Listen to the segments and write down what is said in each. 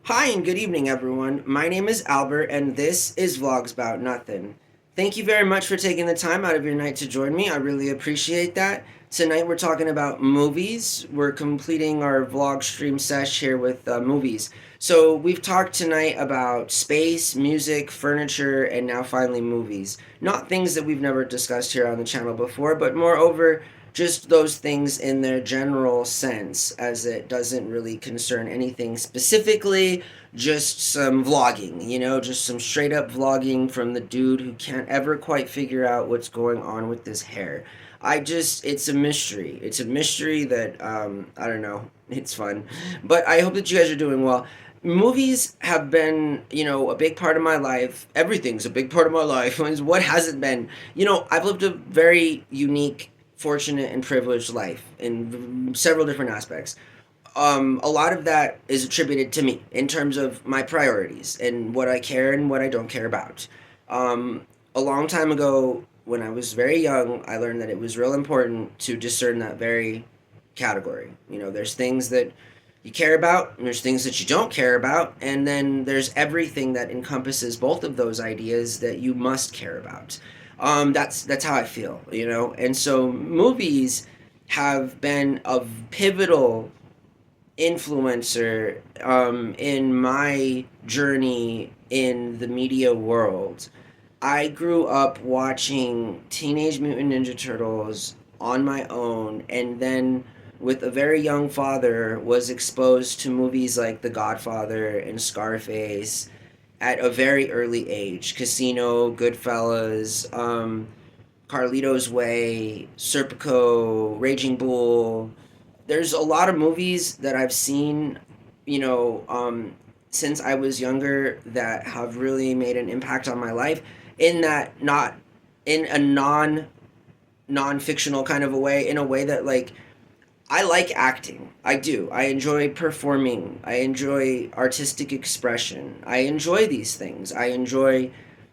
Hi and good evening, everyone. My name is Albert, and this is VlogsBoutNothin. Thank you very much for taking the time out of your night to join me. I really appreciate that. Tonight we're talking about movies. We're completing our vlog stream sesh here with movies. So we've talked tonight about space, music, furniture, and now finally movies. Not things that we've never discussed here on the channel before, but moreover, just those things in their general sense, as it doesn't really concern anything specifically, just some vlogging, just some straight up vlogging from the dude who can't ever quite figure out what's going on with his hair. It's a mystery. It's a mystery that, I don't know, it's fun. But I hope that you guys are doing well. Movies have been, a big part of my life. Everything's a big part of my life. What hasn't been? I've lived a very unique, fortunate, and privileged life in several different aspects. A lot of that is attributed to me in terms of my priorities and what I care and what I don't care about. A long time ago, when I was very young, I learned that it was real important to discern that very category. There's things that you care about, and there's things that you don't care about, and then there's everything that encompasses both of those ideas that you must care about. That's how I feel. And so movies have been a pivotal influencer in my journey in the media world. I grew up watching Teenage Mutant Ninja Turtles on my own, and then with a very young father was exposed to movies like The Godfather and Scarface at a very early age. Casino, Goodfellas, Carlito's Way, Serpico, Raging Bull. There's a lot of movies that I've seen, you know, um, since I was younger that have really made an impact on my life. In that, not in a non-fictional kind of a way, in a way that like I like acting. I do. I enjoy performing. I enjoy artistic expression. I enjoy these things. I enjoy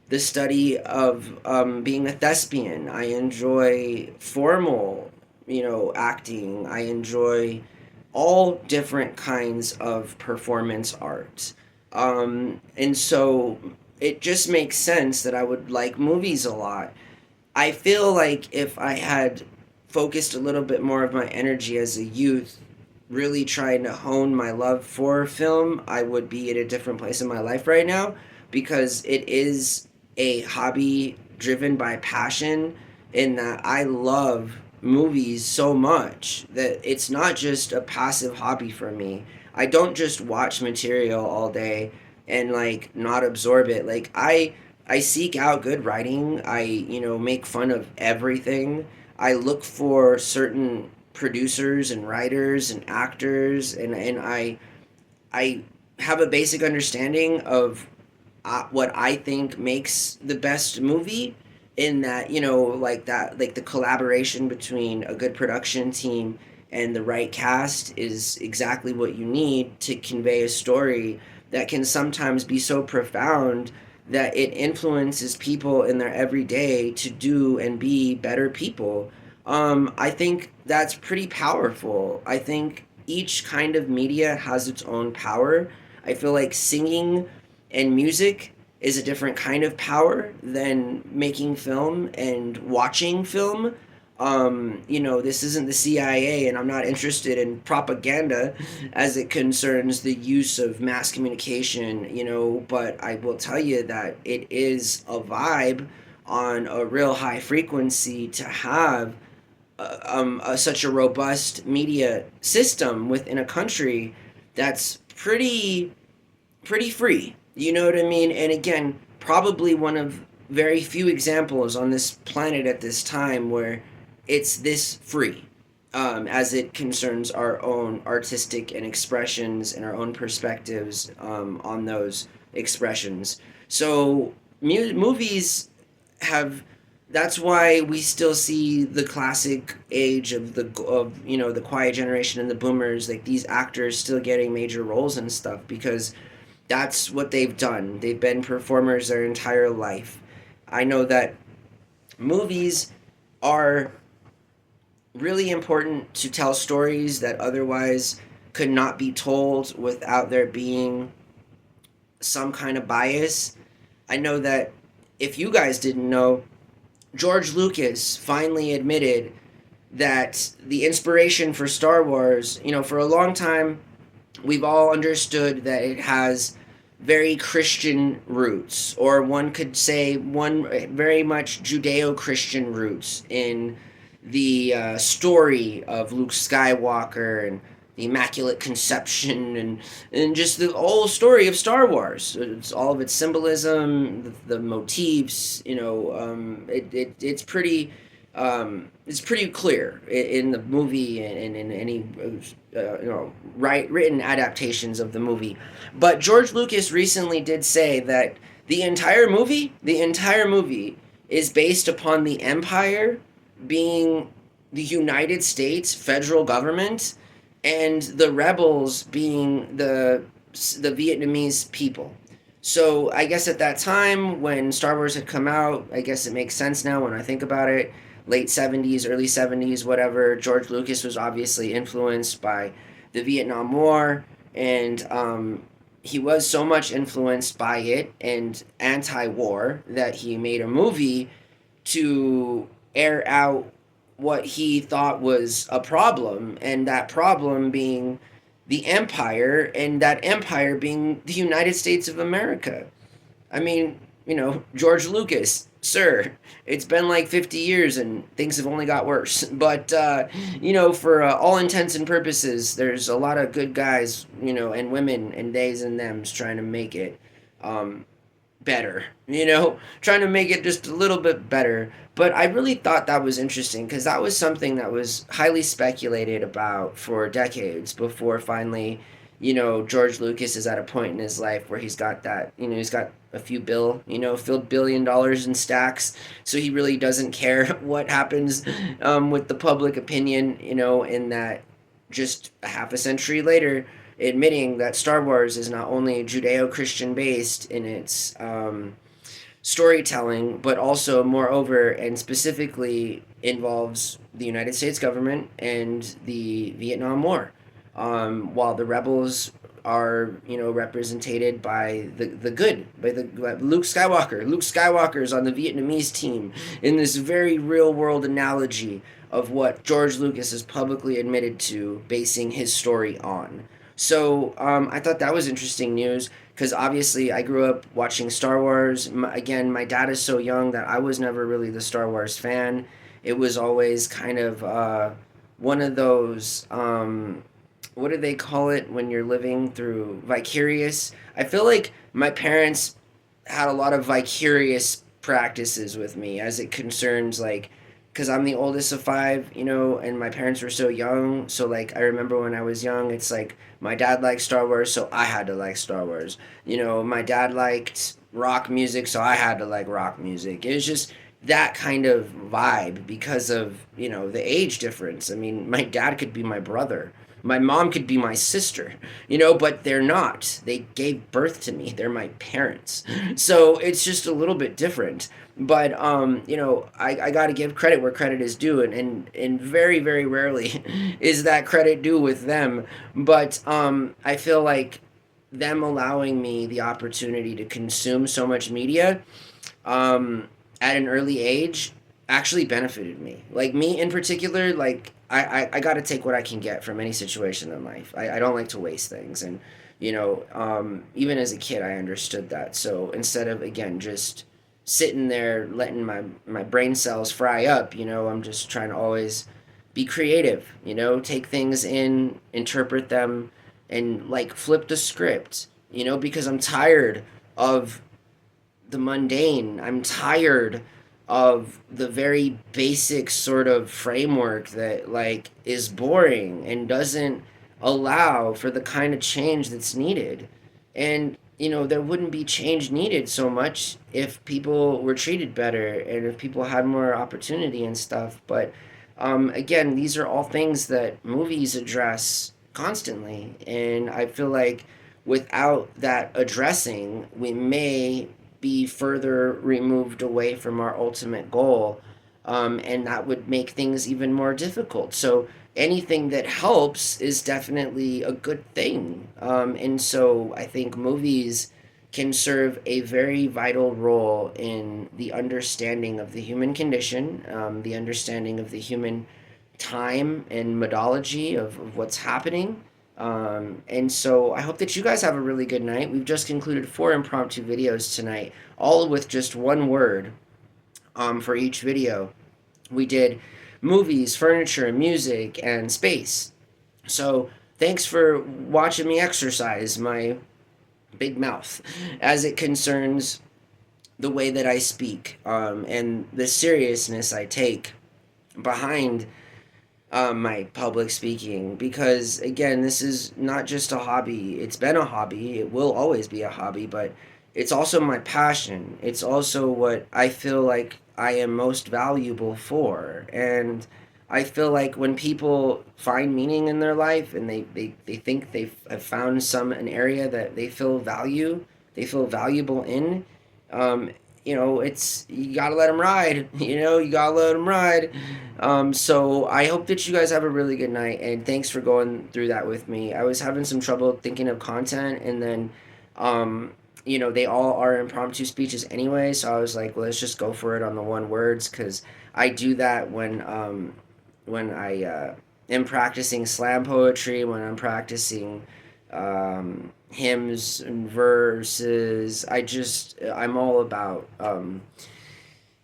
the study of being a thespian. I enjoy formal, acting. I enjoy all different kinds of performance art. And so it just makes sense that I would like movies a lot. I feel like if I had focused a little bit more of my energy as a youth, really trying to hone my love for film, I would be at a different place in my life right now because it is a hobby driven by passion in that I love movies so much that it's not just a passive hobby for me. I don't just watch material all day and like not absorb it. Like I seek out good writing. I, make fun of everything. I look for certain producers and writers and actors, and I have a basic understanding of what I think makes the best movie. In that, like the collaboration between a good production team and the right cast is exactly what you need to convey a story that can sometimes be so profound that it influences people in their everyday to do and be better people. I think that's pretty powerful. I think each kind of media has its own power. I feel like singing and music is a different kind of power than making film and watching film. This isn't the CIA, and I'm not interested in propaganda as it concerns the use of mass communication, but I will tell you that it is a vibe on a real high frequency to have such a robust media system within a country that's pretty free. You know what I mean? And again, probably one of very few examples on this planet at this time where it's this free, as it concerns our own artistic and expressions and our own perspectives on those expressions. So movies have. That's why we still see the classic age of the Quiet Generation and the Boomers, like these actors still getting major roles and stuff because that's what they've done. They've been performers their entire life. I know that movies are really important to tell stories that otherwise could not be told without there being some kind of bias. I know that if you guys didn't know, George Lucas finally admitted that the inspiration for Star Wars, for a long time, we've all understood that it has very Christian roots, or one could say one very much Judeo Christian roots in the story of Luke Skywalker and the Immaculate Conception and just the whole story of Star Wars. It's all of its symbolism, the motifs. It's pretty clear in the movie and in any written adaptations of the movie. But George Lucas recently did say that the entire movie is based upon the Empire being the United States federal government and the rebels being the Vietnamese people. So I guess at that time when Star Wars had come out, I guess it makes sense now when I think about it. Late 70s, early 70s, whatever. George Lucas was obviously influenced by the Vietnam War, and he was so much influenced by it and anti-war that he made a movie to air out what he thought was a problem, and that problem being the empire, and that empire being the United States of America. I mean, George Lucas, sir, it's been like 50 years and things have only got worse. But, for all intents and purposes, there's a lot of good guys, and women and theys and thems trying to make it better, trying to make it just a little bit better. But I really thought that was interesting because that was something that was highly speculated about for decades before finally, George Lucas is at a point in his life where he's got that, he's got a few filled $1 billion in stacks. So he really doesn't care what happens with the public opinion, in that just a half a century later, admitting that Star Wars is not only Judeo-Christian based in its storytelling, but also, moreover, and specifically involves the United States government and the Vietnam War. While the rebels are, represented by the good, by the Luke Skywalker. Luke Skywalker is on the Vietnamese team in this very real world analogy of what George Lucas has publicly admitted to basing his story on. So I thought that was interesting news because obviously I grew up watching Star Wars. Again, my dad is so young that I was never really the Star Wars fan. It was always kind of one of those, what do they call it when you're living through vicarious? I feel like my parents had a lot of vicarious practices with me as it concerns like because I'm the oldest of five, and my parents were so young. So, like, I remember when I was young, it's like my dad liked Star Wars, so I had to like Star Wars. My dad liked rock music, so I had to like rock music. It was just that kind of vibe because of, the age difference. I mean, my dad could be my brother. My mom could be my sister, but they're not. They gave birth to me. They're my parents. So it's just a little bit different. But I got to give credit where credit is due, and very very rarely is that credit due with them. But I feel like them allowing me the opportunity to consume so much media at an early age actually benefited me. Like me in particular, like I got to take what I can get from any situation in life. I don't like to waste things, and even as a kid, I understood that. So instead of again just sitting there letting my brain cells fry up, I'm just trying to always be creative, take things in, interpret them, and like flip the script, because I'm tired of the mundane. I'm tired of the very basic sort of framework that like is boring and doesn't allow for the kind of change that's needed. And there wouldn't be change needed so much if people were treated better and if people had more opportunity and stuff. But again, these are all things that movies address constantly, and I feel like without that addressing, we may be further removed away from our ultimate goal, and that would make things even more difficult. So anything that helps is definitely a good thing. And so I think movies can serve a very vital role in the understanding of the human condition, the understanding of the human time and methodology of what's happening. And so I hope that you guys have a really good night. We've just concluded 4 impromptu videos tonight, all with just one word for each video. We did movies, furniture, music, and space. So thanks for watching me exercise my big mouth as it concerns the way that I speak, and the seriousness I take behind my public speaking, because again, this is not just a hobby. It's been a hobby, it will always be a hobby, but it's also my passion. It's also what I feel like I am most valuable for. And I feel like when people find meaning in their life, and they think have found an area that they feel valuable in, um, it's, you gotta let them ride. You gotta let them ride. So I hope that you guys have a really good night, and thanks for going through that with me. I was having some trouble thinking of content, and then, they all are impromptu speeches anyway. So I was like, well, let's just go for it on the one words, because I do that when I am practicing slam poetry, when I'm practicing hymns and verses. I'm all about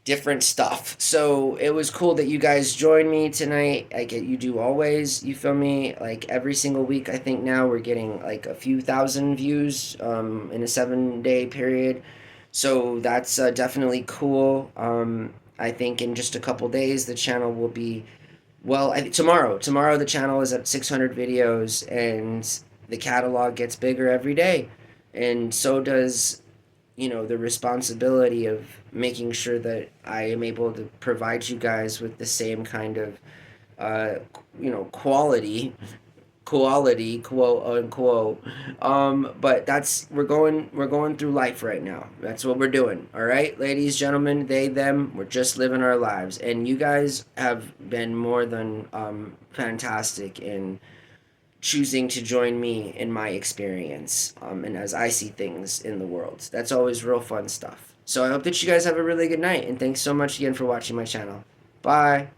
different stuff. So it was cool that you guys joined me tonight. Like you do always, you feel me? Like every single week, I think now we're getting like a few thousand views in a 7-day period. So that's definitely cool. I think in just a couple days, the channel will be, well, tomorrow the channel is at 600 videos, and the catalog gets bigger every day. And so does, the responsibility of making sure that I am able to provide you guys with the same kind of, uh, quality, quote unquote. But we're going through life right now. That's what we're doing. All right, ladies, gentlemen, they, them. We're just living our lives, and you guys have been more than fantastic in choosing to join me in my experience, and as I see things in the world. That's always real fun stuff. So I hope that you guys have a really good night, and thanks so much again for watching my channel. Bye.